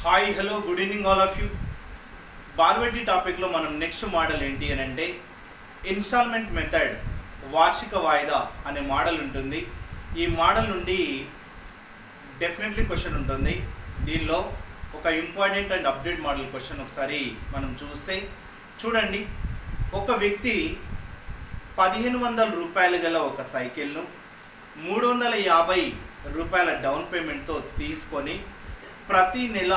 Hi hello good evening all of you. బార్వెడ్డి టాపిక్లో మనం నెక్స్ట్ మోడల్ ఏంటి అని అంటే ఇన్స్టాల్మెంట్ మెథడ్ వార్షిక వాయిదా అనే మోడల్ ఉంటుంది. ఈ మోడల్ నుండి డెఫినెట్లీ క్వశ్చన్ ఉంటుంది. దీనిలో ఒక important and update model question ఒకసారి మనం చూస్తే చూడండి. ఒక వ్యక్తి 1500 రూపాయలు గల ఒక సైకిల్ను 350 రూపాయల డౌన్ పేమెంట్తో తీసుకొని ప్రతి నెల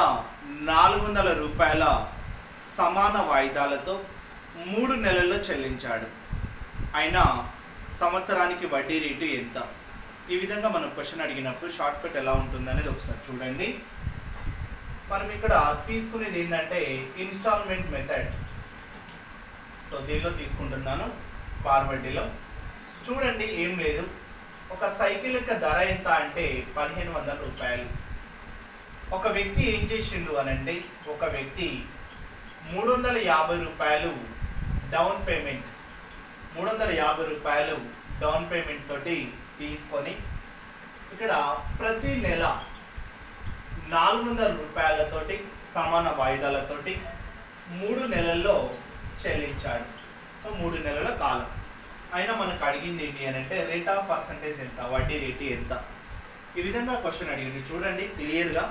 400 రూపాయల సమాన వాయిదాలతో 3 నెలల్లో చెల్లించాడు. అయినా సంవత్సరానికి వడ్డీ రేటు ఎంత? ఈ విధంగా మనం క్వశ్చన్ అడిగినప్పుడు షార్ట్ కట్ ఎలా ఉంటుంది అనేది ఒకసారి చూడండి. మనం ఇక్కడ తీసుకునేది ఏంటంటే ఇన్స్టాల్మెంట్ మెథడ్. సో దీనిలో తీసుకుంటున్నాను బార్వెడ్డిలో. చూడండి, ఏం లేదు, ఒక సైకిల్ యొక్క ధర ఎంత అంటే 1500 రూపాయలు. ఒక వ్యక్తి ఏం చేసిండు అని అంటే ఒక వ్యక్తి 350 రూపాయలు డౌన్ పేమెంట్ 350 రూపాయలు డౌన్ పేమెంట్ తోటి తీసుకొని ఇక్కడ ప్రతి నెల 400 రూపాయలతోటి సమాన వాయిదాలతోటి 3 నెలల్లో చెల్లించాడు. సో 3 నెలల కాలం. అయినా మనకు అడిగింది ఏంటి అని అంటే రేట్ ఆఫ్ పర్సంటేజ్ ఎంత, వడ్డీ రేటు ఎంత. ఈ విధంగా క్వశ్చన్ అడిగింది. చూడండి క్లియర్గా,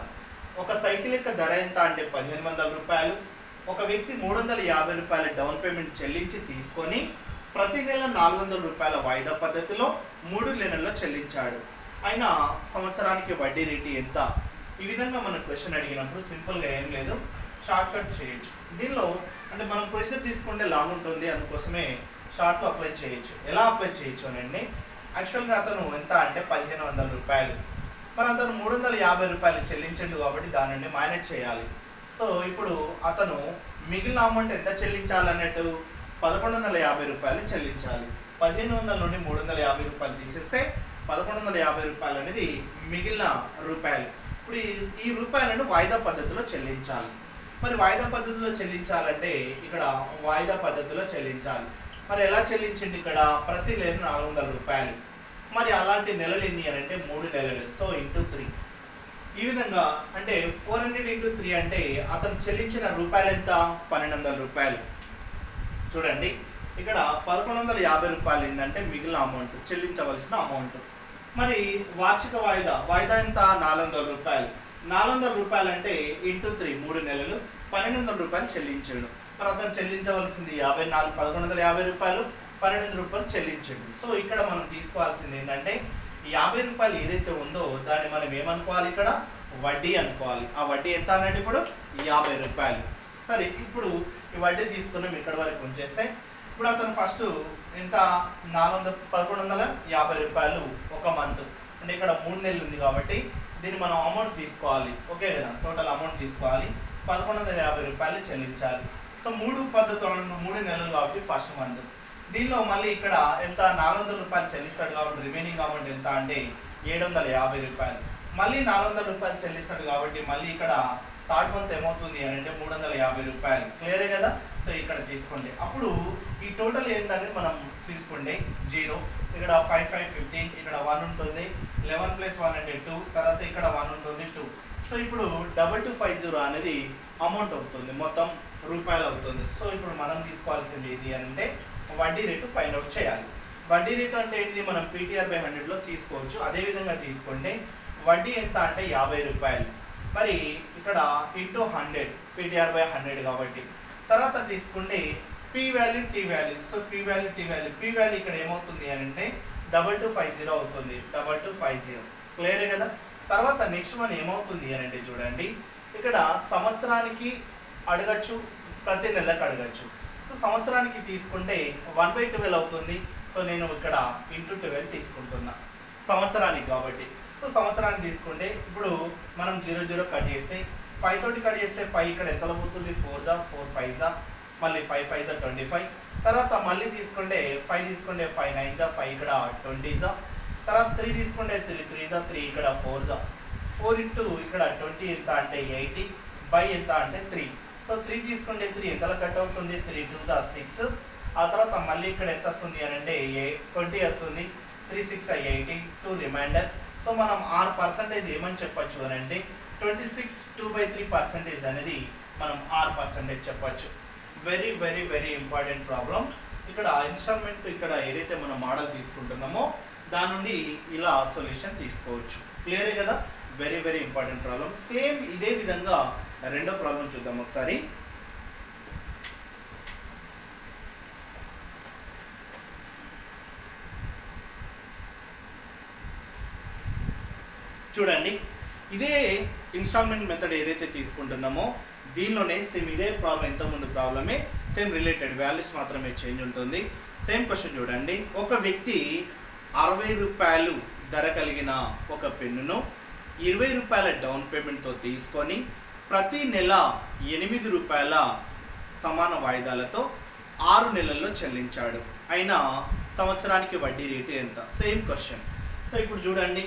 ఒక సైకిల్ యొక్క ధర ఎంత అంటే 1500 రూపాయలు. ఒక వ్యక్తి 350 రూపాయల డౌన్ పేమెంట్ చెల్లించి తీసుకొని ప్రతి నెల 400 రూపాయల వాయిదా పద్ధతిలో 3 నెలల్లో చెల్లించాడు. అయినా సంవత్సరానికి వడ్డీ రేటు ఎంత? ఈ విధంగా మనం క్వశ్చన్ అడిగినప్పుడు సింపుల్గా ఏం లేదు, షార్ట్ కట్ చేయొచ్చు. దీనిలో అంటే మనం ప్రొసీజర్ తీసుకుంటే లాంగ్ ఉంటుంది, అందుకోసమే షార్ట్లో అప్లై చేయొచ్చు. ఎలా అప్లై చేయొచ్చు అనండి, యాక్చువల్గా అతను ఎంత అంటే 1500 రూపాయలు, మరి అతను 350 రూపాయలు చెల్లించండు కాబట్టి దాని నుండి మైనస్ చేయాలి. సో ఇప్పుడు అతను మిగిలిన అమౌంట్ ఎంత చెల్లించాలన్నట్టు 1150 రూపాయలు చెల్లించాలి. 1500 నుండి 350 రూపాయలు తీసేస్తే 1150 రూపాయలు అనేది మిగిలిన రూపాయలు. ఇప్పుడు ఈ రూపాయలను వాయిదా పద్ధతిలో చెల్లించాలి. మరి వాయిదా పద్ధతిలో చెల్లించాలంటే ఇక్కడ వాయిదా పద్ధతిలో చెల్లించాలి. మరి ఎలా చెల్లించండి? ఇక్కడ ప్రతి నెల 400 రూపాయలు. మరి అలాంటి నెలలు ఎన్ని అని అంటే 3 నెలలు. So into 3. ఈ విధంగా అంటే 400 ఇంటూ 3 అంటే అతను చెల్లించిన రూపాయలు ఎంత? 1200 రూపాయలు. చూడండి, ఇక్కడ 1150 రూపాయలు ఏంటంటే మిగిలిన అమౌంట్, చెల్లించవలసిన అమౌంట్. మరి వార్షిక వాయిదా ఎంత? 400 రూపాయలు. 400 రూపాయలు అంటే ఇంటూ 3, 3 నెలలు 1200 రూపాయలు చెల్లించాడు. మరి అతను చెల్లించవలసింది 1150 రూపాయలు, 1200 రూపాయలు చెల్లించాడు. సో ఇక్కడ మనం తీసుకోవాల్సింది ఏంటంటే 50 రూపాయలు ఏదైతే ఉందో దాన్ని మనం ఏమనుకోవాలి? ఇక్కడ వడ్డీ అనుకోవాలి. ఆ వడ్డీ ఎంత అన్నట్టు ఇప్పుడు 50 రూపాయలు. సరే, ఇప్పుడు ఈ వడ్డీ తీసుకున్నాం, ఇక్కడ వరకు ఉంచేస్తే ఇప్పుడు అతను ఫస్ట్ ఎంత? 1150 రూపాయలు ఒక మంత్. అంటే ఇక్కడ 3 నెలలు ఉంది కాబట్టి దీన్ని మనం అమౌంట్ తీసుకోవాలి. ఓకే కదా, టోటల్ అమౌంట్ తీసుకోవాలి. 1150 రూపాయలు చెల్లించాలి. సో 3 పద్ధతులు, 3 నెలలు కాబట్టి ఫస్ట్ మంత్. దీనిలో మళ్ళీ ఇక్కడ ఎంత? 400 రూపాయలు చెల్లిస్తాడు కాబట్టి రిమైనింగ్ అమౌంట్ ఎంత అంటే 750 రూపాయలు. మళ్ళీ 400 రూపాయలు చెల్లిస్తాడు కాబట్టి మళ్ళీ ఇక్కడ థర్డ్ మంత్ ఏమవుతుంది అని అంటే 350 రూపాయలు. క్లియరే కదా? సో ఇక్కడ తీసుకోండి. అప్పుడు ఈ టోటల్ ఏంటంటే మనం తీసుకుంటే 0, ఇక్కడ 5, 5, 15, ఇక్కడ 1 ఉంటుంది, 11 + 1 అంటే 2, తర్వాత ఇక్కడ 1 ఉంటుంది 2. సో ఇప్పుడు 2250 అనేది అమౌంట్ అవుతుంది, మొత్తం రూపాయలు అవుతుంది. సో ఇప్పుడు మనం తీసుకోవాల్సింది ఏంటి అంటే వడ్డీ రేటు ఫైండ్ అవుట్ చేయాలి. వడ్డీ రేటు అంటే ఏంటిది? మనం PTR/100లో తీసుకోవచ్చు. అదేవిధంగా తీసుకుంటే వడ్డీ ఎంత అంటే 50 రూపాయలు. మరి ఇక్కడ ఇంటూ 100, PTR/100 కాబట్టి. తర్వాత తీసుకుంటే P value T value. So P value T value. P value ఇక్కడ ఏమవుతుంది అని అంటే 2250 అవుతుంది. 2250. క్లియరే కదా? తర్వాత నెక్స్ట్ వన్ ఏమవుతుంది అని అంటే చూడండి, ఇక్కడ సంవత్సరానికి అడగచ్చు, ప్రతి నెలకు అడగచ్చు. సో సంవత్సరానికి తీసుకుంటే 1/12 అవుతుంది. సో నేను ఇక్కడ ఇంటూ 12 తీసుకుంటున్నా సంవత్సరానికి కాబట్టి. సో సంవత్సరానికి తీసుకుంటే ఇప్పుడు మనం 0 కట్ చేస్తే 5 తోటి కట్ చేస్తే 5 ఇక్కడ ఎంత అవుతుంది? 4 4 5 మళ్ళీ 5 5 25. తర్వాత మళ్ళీ తీసుకుంటే 5 తీసుకుంటే 5 9 5 ఇక్కడ 20. తర్వాత 3 తీసుకుంటే 3 3 3 ఇక్కడ 4 4 ఇంటూ ఇక్కడ 20 ఎంత అంటే 80 బై ఎంత అంటే 3. సో 3 తీసుకుంటే 3 ఎంతలో కట్ అవుతుంది? 3 2 6. ఆ తర్వాత మళ్ళీ ఇక్కడ ఎంత వస్తుంది అని అంటే 20 వస్తుంది. 3 6 80, 2 రిమైండర్. సో మనం 6% ఏమని చెప్పచ్చు అని అంటే 26 2/3% అనేది మనం R% చెప్పచ్చు. Very very very important problem. ఇక్కడ ఇన్స్టాల్మెంట్ ఇక్కడ ఏదైతే మనం మోడల్ తీసుకుంటున్నామో దాని నుండి ఇలా సొల్యూషన్ తీసుకోవచ్చు. క్లియరే కదా? Very very important problem. Same ఇదే విధంగా రెండో ప్రాబ్లం చూద్దాం ఒకసారి. చూడండి, ఇదే ఇన్స్టాల్మెంట్ మెథడ్ ఏదైతే తీసుకుంటున్నామో దీనిలోనే సేమ్ ఇదే ప్రాబ్లం, ఇంతకుముందు ప్రాబ్లమే, సేమ్ రిలేటెడ్ వాల్యూస్ మాత్రమే చేంజ్ ఉంటుంది. సేమ్ క్వశ్చన్ చూడండి. ఒక వ్యక్తి 60 రూపాయలు ధర కలిగిన ఒక పెన్నును 20 రూపాయల డౌన్ పేమెంట్తో తీసుకొని ప్రతి నెల 8 రూపాయల సమాన వాయిదాలతో 6 నెలల్లో చెల్లించాడు. అయినా సంవత్సరానికి వడ్డీ రేటు ఎంత? Same question. సో ఇప్పుడు చూడండి,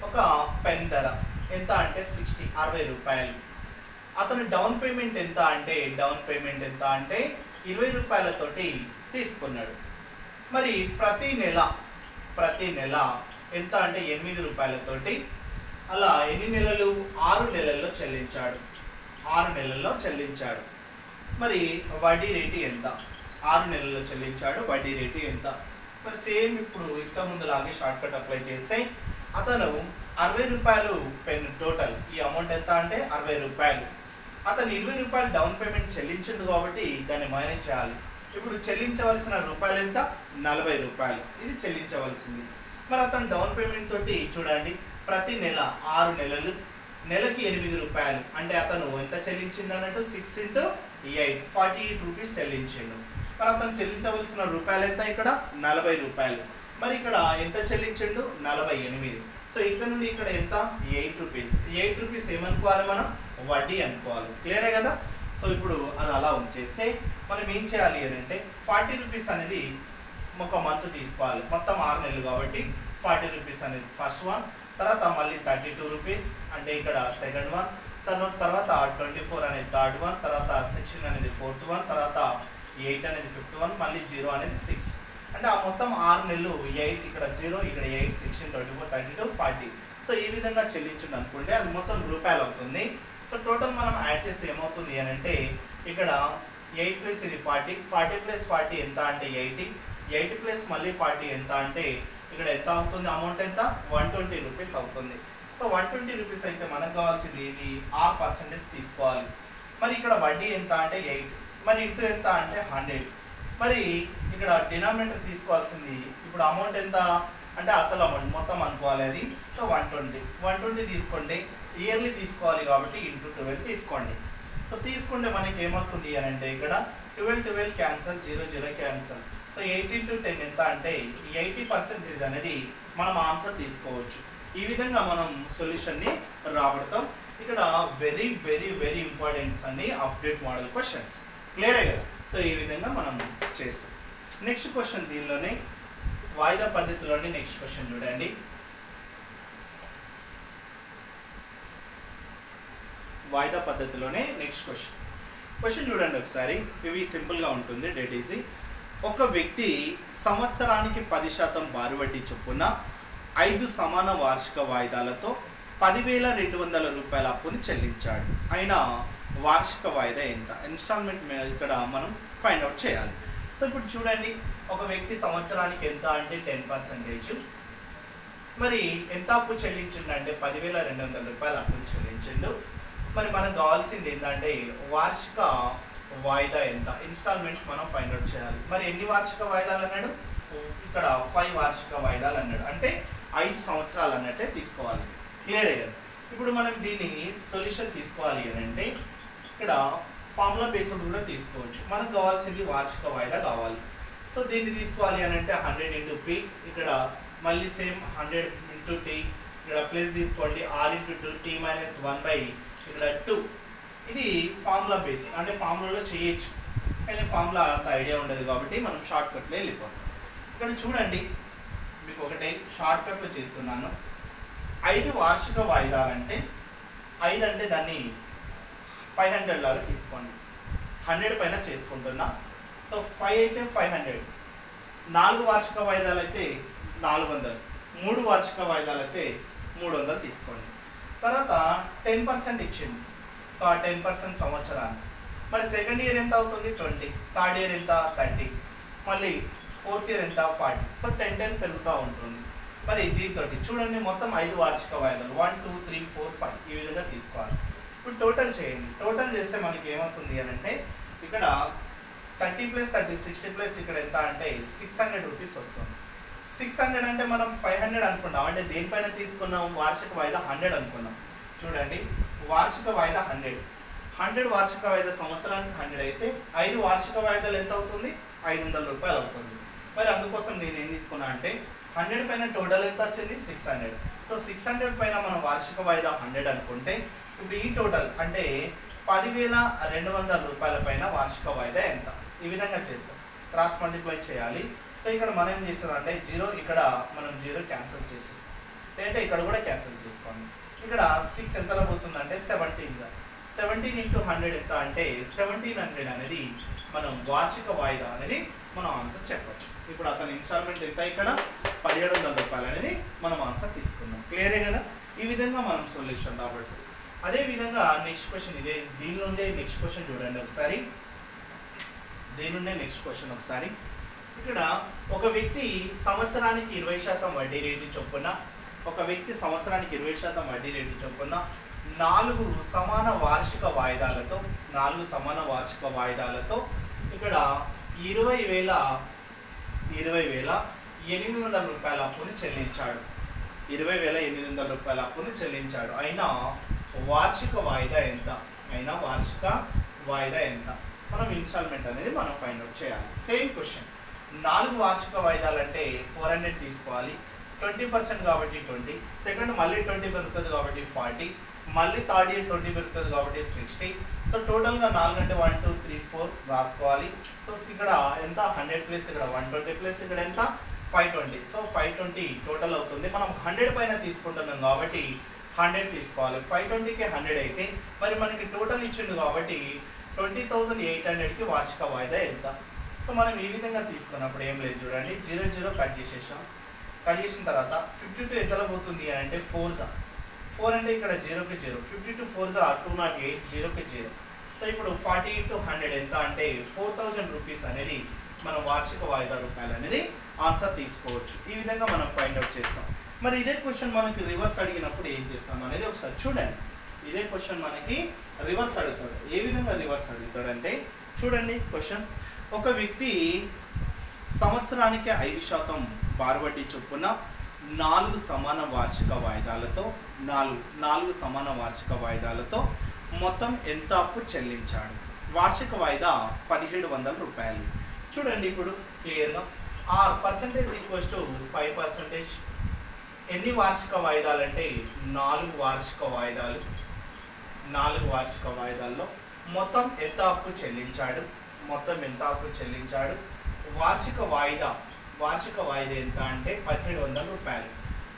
ఒక పెన్ ధర ఎంత అంటే 60 రూపాయలు. అతను డౌన్ పేమెంట్ ఎంత అంటే 20 రూపాయలతోటి తీసుకున్నాడు. మరి ప్రతి నెల ఎంత అంటే 8 రూపాయలతోటి, అలా ఎన్ని నెలలు? 6 నెలల్లో చెల్లించాడు. 6 నెలల్లో చెల్లించాడు. మరి వడ్డీ రేటు ఎంత? 6 నెలల్లో చెల్లించాడు, వడ్డీ రేటు ఎంత? మరి సేమ్ ఇప్పుడు ఇంతకుముందులాగే షార్ట్ కట్ అప్లై చేస్తే అతను 60 రూపాయలు పెన్ టోటల్, ఈ అమౌంట్ ఎంత అంటే 60 రూపాయలు. అతను 20 రూపాయలు డౌన్ పేమెంట్ చెల్లించిండు కాబట్టి దాన్ని మైనస్ చేయాలి. ఇప్పుడు చెల్లించవలసిన రూపాయలు ఎంత? 40 రూపాయలు. ఇది చెల్లించవలసింది. మరి అతను డౌన్ పేమెంట్ తోటి చూడండి, ప్రతి నెల 6 నెలలు, నెలకి 8 రూపాయలు. అంటే అతను ఎంత చెల్లించిండు అన్నట్టు 6 × 8 48 రూపీస్ చెల్లించిండు. మరి అతను చెల్లించవలసిన రూపాయలు ఎంత? ఇక్కడ 40 రూపాయలు. మరి ఇక్కడ ఎంత చెల్లించిండు? 48. సో ఇక్కడ నుండి ఇక్కడ ఎంత? 8 రూపీస్. 8 రూపీస్ ఏమనుకోవాలి మనం? వడ్డీ అనుకోవాలి. క్లియరే కదా? సో ఇప్పుడు అది అలా ఉంచేస్తే మనం ఏం చేయాలి అని అంటే 40 రూపీస్ అనేది ఒక మంత్ తీసుకోవాలి. మొత్తం 6 నెలలు కాబట్టి 40 రూపీస్ అనేది ఫస్ట్ వన్. తర్వాత మళ్ళీ 32 రూపీస్ అంటే ఇక్కడ సెకండ్ వన్. తర్వాత 24 అనేది థర్డ్ వన్. తర్వాత 16 అనేది ఫోర్త్ వన్. తర్వాత 8 అనేది ఫిఫ్త్ వన్. మళ్ళీ 0 అనేది 6. అంటే ఆ మొత్తం 6 నెలలు 8, ఇక్కడ 0, ఇక్కడ 8, 16, 24, 32, 40. సో ఈ విధంగా చెల్లించండి అనుకుంటే అది మొత్తం రూపాయలు అవుతుంది. సో టోటల్ మనం యాడ్ చేసి ఏమవుతుంది అని అంటే ఇక్కడ 8 ప్లస్ ఇది 40, 40 ప్లస్ 40 ఎంత అంటే 80, 80 ప్లస్ మళ్ళీ 40 ఎంత అంటే ఇక్కడ ఎంత అవుతుంది? అమౌంట్ ఎంత? 120 రూపీస్ అవుతుంది. సో 120 రూపీస్ అయితే మనకు కావాల్సింది ఇది R% తీసుకోవాలి. మరి ఇక్కడ వడ్డీ ఎంత అంటే 8, మరి ఇంటూ ఎంత అంటే 100. మరి ఇక్కడ డినామినేటర్ తీసుకోవాల్సింది ఇప్పుడు అమౌంట్ ఎంత అంటే అసలు అమౌంట్ మొత్తం అనుకోవాలి అది. సో 120 తీసుకోండి. ఇయర్లీ తీసుకోవాలి కాబట్టి ఇంటూ 12 తీసుకోండి. సో తీసుకుంటే మనకి ఏమొస్తుంది అని అంటే ఇక్కడ 12 క్యాన్సల్, 0 క్యాన్సల్. సో 8 × 10 ఎంత అంటే 80% అనేది మనం ఆన్సర్ తీసుకోవచ్చు. ఈ విధంగా మనం సొల్యూషన్ని రాబడతాం. ఇక్కడ వెరీ వెరీ వెరీ ఇంపార్టెంట్స్ అన్ని అప్డేట్ మోడల్ క్వశ్చన్స్. క్లియరే కదా? సో ఈ విధంగా మనం చేస్తాం. నెక్స్ట్ క్వశ్చన్ దీనిలోనే వాయిదా పద్ధతిలోని నెక్స్ట్ క్వశ్చన్ చూడండి. వాయిదా పద్ధతిలోనే నెక్స్ట్ క్వశ్చన్ చూడండి ఒకసారి. ఇవి సింపుల్గా ఉంటుంది, డెట్ ఈజీ. ఒక వ్యక్తి సంవత్సరానికి 10% భారీ వడ్డీ చొప్పున 5 సమాన వార్షిక వాయిదాలతో 10,200 రూపాయల అప్పుని చెల్లించాడు. అయినా వార్షిక వాయిదా ఎంత? ఇన్స్టాల్మెంట్ ఇక్కడ మనం ఫైండ్ అవుట్ చేయాలి. సో ఇప్పుడు చూడండి, ఒక వ్యక్తి సంవత్సరానికి ఎంత అంటే 10%. మరి ఎంత అప్పు చెల్లించిండు అంటే 10,200 రూపాయల అప్పుని చెల్లించిండు. మరి మనకు కావాల్సింది ఏంటంటే వార్షిక వాయిదా ఎంత? ఇన్స్టాల్మెంట్ మనం ఫైండ్ అవుట్ చేయాలి. మరి ఎన్ని వార్షిక వాయిదాలు అన్నాడు? ఇక్కడ 5 వార్షిక వాయిదాలు అన్నాడు. అంటే 5 సంవత్సరాలు అన్నట్టే తీసుకోవాలి. క్లియర్ అయ్యారు? ఇప్పుడు మనం దీన్ని సొల్యూషన్ తీసుకోవాలి అని అంటే ఇక్కడ ఫార్ములా బేస్డ్ కూడా తీసుకోవచ్చు. మనకు కావాల్సింది వార్షిక వాయిదా కావాలి. సో దీన్ని తీసుకోవాలి అని అంటే 100 × P, ఇక్కడ మళ్ళీ సేమ్ 100 × T, ఇక్కడ ప్లస్ తీసుకోండి R × 2 T - 1 ఇక్కడ 2. ఇది ఫార్ములా బేస్, అంటే ఫార్ములాలో చేయొచ్చు కానీ ఫార్ములా అంత ఐడియా ఉండదు కాబట్టి మనం షార్ట్ కట్లో వెళ్ళిపోతాం. ఇక్కడ చూడండి, మీకు ఒకటే షార్ట్ కట్లో చేస్తున్నాను. 5 వార్షిక వాయిదాలంటే 5 అంటే దాన్ని 500 లాగా తీసుకోండి. 100 పైన చేసుకుంటున్నా. సో 5 అయితే 500, 4 వార్షిక వాయిదాలు అయితే 400, 3 వార్షిక వాయిదాలు అయితే 300 తీసుకోండి. తర్వాత 10% ఇచ్చింది. సో ఆ 10% సంవత్సరానికి. మరి సెకండ్ ఇయర్ ఎంత అవుతుంది 20, థర్డ్ ఇయర్ ఎంత 30, మళ్ళీ ఫోర్త్ ఇయర్ ఎంత 40. సో 10 పెరుగుతూ ఉంటుంది. మరి దీంతో చూడండి మొత్తం 5 వార్షిక వాయిదాలు 1 2 3 4 5 ఈ విధంగా తీసుకోవాలి. ఇప్పుడు టోటల్ చేయండి. టోటల్ చేస్తే మనకి ఏమొస్తుంది అని అంటే ఇక్కడ 30 + 30 60 ఇక్కడ ఎంత అంటే 600 రూపీస్ వస్తుంది. 600 అంటే మనం 500 అనుకున్నాం. అంటే దేనిపైన తీసుకున్నాం వార్షిక వాయిదా 100 అనుకున్నాం. చూడండి వార్షిక వాయిదా 100 వార్షిక వాయిదా సంవత్సరానికి 100 అయితే 5 వార్షిక వాయిదాలు ఎంత అవుతుంది 500 రూపాయలు అవుతుంది. మరి అందుకోసం నేను ఏం తీసుకున్నా అంటే 100 పైన టోటల్ ఎంత వచ్చింది 600. సో 600 పైన మనం వార్షిక వాయిదా 100 అనుకుంటే ఇప్పుడు ఈ టోటల్ అంటే 10,200 రూపాయల పైన వార్షిక వాయిదా ఎంత. ఈ విధంగా చేస్తాం. క్రాస్ మల్టిప్లై చేయాలి. సో ఇక్కడ మనం ఏం చేస్తాం అంటే 0 ఇక్కడ మనం 0 క్యాన్సిల్ చేసేస్తాం. అంటే ఇక్కడ కూడా క్యాన్సిల్ చేసుకోండి. ఇక్కడ 6 ఎంతలో పోతుందంటే 17 × 100 ఎంత అంటే 1700 అనేది మనం వార్షిక వాయిదా అనేది మనం ఆన్సర్ చెప్పచ్చు. ఇప్పుడు అతని ఇన్స్టాల్మెంట్ ఎంత ఇక్కడ 1700 రూపాయలు అనేది మనం ఆన్సర్ తీసుకున్నాం. క్లియరే కదా. ఈ విధంగా మనం సొల్యూషన్ రాబట్టి అదే విధంగా నెక్స్ట్ క్వశ్చన్ ఇదే. దీని నుండే నెక్స్ట్ క్వశ్చన్ చూడండి ఒకసారి. దీని నుండే నెక్స్ట్ క్వశ్చన్ ఒకసారి. ఇక్కడ ఒక వ్యక్తి సంవత్సరానికి 20% వడ్డీ రేటు చొప్పున ఒక వ్యక్తి సంవత్సరానికి 20% వడ్డీ రేటు చొప్పున 4 సమాన వార్షిక వాయిదాలతో ఇక్కడ 20,800 రూపాయల అప్పుని చెల్లించాడు. 20,800 రూపాయల అప్పుని చెల్లించాడు. అయినా వార్షిక వాయిదా ఎంత మనం ఇన్స్టాల్మెంట్ అనేది మనం ఫైండ్ అవుట్ చేయాలి. Same question. 4 వార్షిక వాయిదాలు అంటే 400 తీసుకోవాలి. 20% కాబట్టి 20, సెకండ్ మళ్ళీ 20 పెరుగుతుంది కాబట్టి 40, మళ్ళీ థర్డ్ ఇయర్ 20 పెరుగుతుంది కాబట్టి 60. సో టోటల్గా 4 అంటే 1 2 3 4 రాసుకోవాలి. సో ఇక్కడ ఎంత 100 ప్లస్ ఇక్కడ 120 ప్లస్ ఇక్కడ ఎంత 520. సో 520 టోటల్ అవుతుంది. మనం 100 పైన తీసుకుంటున్నాం కాబట్టి 100 తీసుకోవాలి. 520కి 100 అయితే మరి మనకి టోటల్ ఇచ్చిండు కాబట్టి 20,800కి వార్షిక వాయిదా ఎంత. సో మనం ఈ విధంగా తీసుకున్నప్పుడు ఏం లేదు చూడండి 0 0 కట్ చేసేసాం. కట్ చేసిన తర్వాత 52 ఎంతలో పోతుంది అని అంటే 4 అంటే ఇక్కడ 0కి 0, 52 4 208, 0కి 0. సో ఇప్పుడు 40 × 100 ఎంత అంటే 4,000 రూపీస్ అనేది మనం వార్షిక వాయిదా రూపాయలు అనేది ఆన్సర్ తీసుకోవచ్చు. ఈ విధంగా మనం ఫైండ్ అవుట్ చేస్తాం. మరి ఇదే క్వశ్చన్ మనకి రివర్స్ అడిగినప్పుడు ఏం చేస్తాం అనేది ఒకసారి చూడండి. ఇదే క్వశ్చన్ మనకి రివర్స్ అడుగుతాడు. ఏ విధంగా రివర్స్ అడుగుతాడు అంటే చూడండి క్వశ్చన్. ఒక వ్యక్తి సంవత్సరానికి 5% బార్ వడ్డీ చొప్పున 4 సమాన వార్షిక వాయిదాలతో మొత్తం ఎంత అప్పు చెల్లించాడు. వార్షిక వాయిదా 1,700 రూపాయలు. చూడండి ఇప్పుడు క్లియర్గా పర్సంటేజ్ ఈక్వల్స్ టు 5%. ఎన్ని వార్షిక వాయిదాలు అంటే 4 వార్షిక వాయిదాల్లో మొత్తం ఎంత అప్పు చెల్లించాడు. వార్షిక వాయిదా ఎంత అంటే 1,700 రూపాయలు.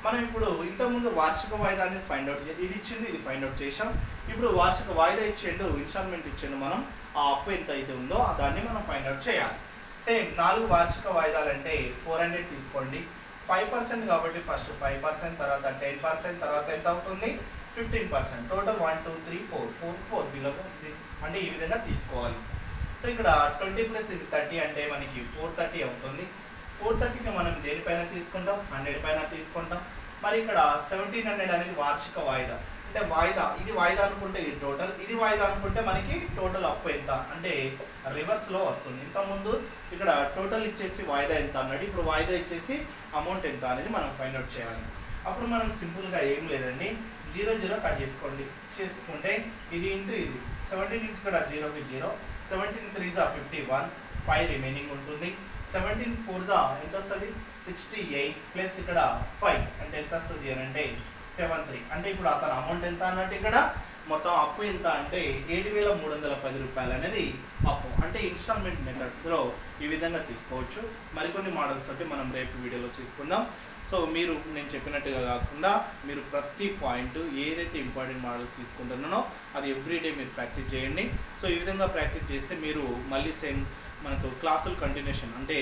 మనం ఇప్పుడు ఇంతకుముందు వార్షిక వాయిదా అనేది ఫైండ్ అవుట్ ఇది ఇచ్చింది, ఇది ఫైండ్ అవుట్ చేసాం. ఇప్పుడు వార్షిక వాయిదా ఇచ్చిండు, ఇన్స్టాల్మెంట్ ఇచ్చిండు. మనం ఆ అప్పు ఎంత అయితే ఉందో దాన్ని మనం ఫైండ్ అవుట్ చేయాలి. సేమ్ 4 వార్షిక వాయిదాలు అంటే 400 తీసుకోండి. 5% కాబట్టి ఫస్ట్ 5%, తర్వాత 10%, తర్వాత ఎంత అవుతుంది 15%. టోటల్ 1 2 3 4 వీళ్ళకు అంటే ఈ విధంగా తీసుకోవాలి. సో ఇక్కడ 20 ప్లస్ ఇది 30 అంటే మనకి 430 అవుతుంది. 430కి మనం దేనిపైన తీసుకుంటాం 100 పైన తీసుకుంటాం. మరి ఇక్కడ 1700 అనేది వార్షిక వాయిదా అంటే ఇది వాయిదా అనుకుంటే ఇది టోటల్, ఇది వాయిదా అనుకుంటే మనకి టోటల్ అప్పు ఎంత అంటే రివర్స్లో వస్తుంది. ఇంతకుముందు ఇక్కడ టోటల్ ఇచ్చేసి వాయిదా ఎంత అన్నాడు, ఇప్పుడు వాయిదా ఇచ్చేసి అమౌంట్ ఎంత అనేది మనం ఫైండ్ అవుట్ చేయాలి. అప్పుడు మనం సింపుల్గా ఏం లేదండి 0 0 కట్ చేసుకుంటే ఇది ఇంటూ ఇది 17 ఇక్కడ 0కి 0, 17 3 51, 5 రిమైనింగ్ ఉంటుంది. 17 4 ఎంత వస్తుంది 68 ప్లస్ ఇక్కడ 5 అంటే ఎంత వస్తుంది అని అంటే 73. అంటే ఇప్పుడు అతను అమౌంట్ ఎంత అన్నట్టు ఇక్కడ మొత్తం అప్పు ఎంత అంటే 7,310 రూపాయలు అనేది అప్పు. అంటే ఇన్స్టాల్మెంట్ మెథడ్లో ఈ విధంగా తీసుకోవచ్చు. మరికొన్ని మోడల్స్ తోటి మనం రేపు వీడియోలో తీసుకుందాం. సో మీరు నేను చెప్పినట్టుగా కాకుండా మీరు ప్రతి పాయింట్ ఏదైతే ఇంపార్టెంట్ మోడల్స్ తీసుకుంటున్నానో అది ఎవ్రీడే మీరు ప్రాక్టీస్ చేయండి. సో ఈ విధంగా ప్రాక్టీస్ చేస్తే మీరు మళ్ళీ సేమ్ మనకు క్లాసులు కంటిన్యూషన్ అంటే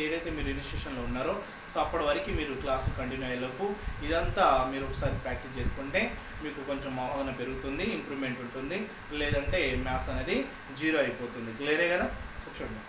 ఏదైతే మీరు ఇన్స్టిట్యూషన్లో ఉన్నారో సో అప్పటి వరకు మీరు క్లాసులు కంటిన్యూ అయ్యేలోపు ఇదంతా మీరు ఒకసారి ప్రాక్టీస్ చేసుకుంటే మీకు కొంచెం అవగాహన పెరుగుతుంది, ఇంప్రూవ్మెంట్ ఉంటుంది. లేదంటే మ్యాథ్స్ అనేది జీరో అయిపోతుంది. క్లియరే కదా? సో చూడండి.